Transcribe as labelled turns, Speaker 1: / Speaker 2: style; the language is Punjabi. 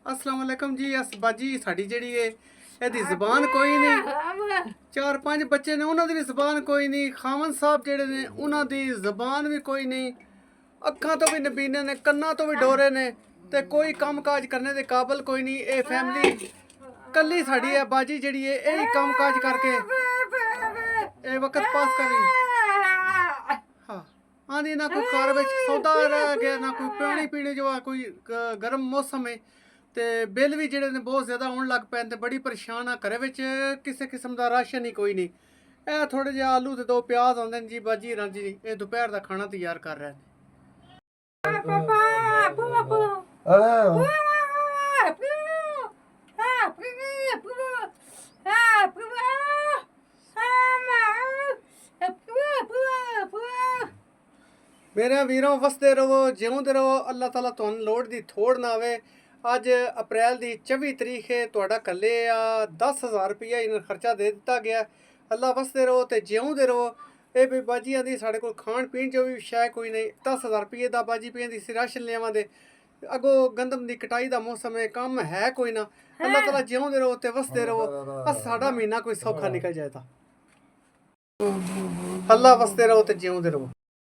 Speaker 1: अस्सलाम वालेकुम जी। अस बाजी साड़ी जेड़ी है ਇਹਦੀ ਜ਼ਬਾਨ ਕੋਈ ਨਹੀਂ। 4-5 ਬੱਚੇ ਨੇ ਉਹਨਾਂ ਦੀ ਜ਼ਬਾਨ ਕੋਈ ਨਹੀਂ। ਖਾਵਨ ਸਾਹਿਬ ਜਿਹੜੇ ਨੇ ਉਹਨਾਂ ਦੀ ਜ਼ਬਾਨ ਵੀ ਕੋਈ ਨਹੀਂ। ਅੱਖਾਂ ਤੋਂ ਵੀ ਨਬੀਨੇ ਨੇ, ਕੰਨਾਂ ਤੋਂ ਵੀ ਡੋਰੇ ਨੇ ਤੇ ਕੋਈ ਕੰਮਕਾਜ ਕਰਨੇ ਦੇ ਕਾਬਲ ਕੋਈ ਨਹੀਂ। ਇਹ ਫੈਮਿਲੀ ਕੱਲੀ ਸਾਡੀ ਹੈ ਬਾਜੀ ਜਿਹੜੀ ਹੈ ਇਹ ਹੀ ਕੰਮਕਾਜ ਕਰਕੇ ਇਹ ਵਕਤ ਪਾਸ ਕਰ ਰਹੀ। ਹਾਂ ਆਂਦੀ ਨਾ ਕੋਈ ਘਰ ਵਿੱਚ ਸੌਦਾ ਰਹਿ ਗਿਆ, ਨਾ ਕੋਈ ਪਾਣੀ ਪੀਣੇ ਜੋ ਕੋਈ ਗਰਮ ਮੌਸਮ ਹੈ ਤੇ ਬਿੱਲ ਵੀ ਜਿਹੜੇ ਨੇ ਬਹੁਤ ਜ਼ਿਆਦਾ ਆਉਣ ਲੱਗ ਪਏ ਤੇ ਬੜੀ ਪਰੇਸ਼ਾਨ ਆ। ਘਰੇ ਵਿੱਚ ਕਿਸੇ ਕਿਸਮ ਦਾ ਰਾਸ਼ਨ ਹੀ ਕੋਈ ਨਹੀਂ। ਇਹ ਥੋੜੇ ਜਿਹਾ ਆਲੂ ਤੇ 2 ਪਿਆਜ਼ ਆਉਂਦੇ ਨੇ ਜੀ ਬਾਜੀ ਰਾਂਝੀ ਜੀ ਇਹ ਦੁਪਹਿਰ ਦਾ ਖਾਣਾ ਤਿਆਰ ਕਰ ਰਹੇ ਨੇ। ਮੇਰੇ ਵੀਰੋਂ ਵਸਦੇ ਰਹੋ, ਜਿਉਂਦੇ ਰਹੋ। ਅੱਲਾਹ ਤਾਲਾ ਤੁਹਾਨੂੰ ਲੋੜ ਦੀ ਥੋੜ ਨਾ ਆਵੇ। ਅੱਜ ਅਪ੍ਰੈਲ ਦੀ 24 ਤਰੀਕ ਹੈ। ਤੁਹਾਡਾ ਕੱਲੇ ਆ 10,000 ਰੁਪਇਆ ਇਹਨਾਂ ਖਰਚਾ ਦੇ ਦਿੱਤਾ ਗਿਆ। ਅੱਲਾ ਵਸਦੇ ਰਹੋ ਤੇ ਜਿਉਂਦੇ ਰਹੋ। ਇਹ ਵੀ ਬਾਜੀਆਂ ਦੀ ਸਾਡੇ ਕੋਲ ਖਾਣ ਪੀਣ ਜੋ ਵੀ ਸ਼ੈ ਕੋਈ ਨਹੀਂ। 10,000 ਰੁਪਏ ਦਾ ਬਾਜੀ ਪੀਣ ਦੀ ਰਾਸ਼ਨ ਲਿਆਵਾਂ ਦੇ ਅੱਗੋਂ ਗੰਦਮ ਦੀ ਕਟਾਈ ਦਾ ਮੌਸਮ ਹੈ, ਕੰਮ ਹੈ ਕੋਈ ਨਾ। ਅੱਲਾਹ ਤਾਲਾ ਜਿਉਂਦੇ ਰਹੋ ਤੇ ਵਸਦੇ ਰਹੋ। ਬਸ ਸਾਡਾ ਮਹੀਨਾ ਕੋਈ ਸੌਖਾ ਨਿਕਲ ਜਾਏ ਤਾਂ ਅੱਲਾ ਵਸਦੇ ਰਹੋ ਤੇ ਜਿਉਂਦੇ ਰਹੋ।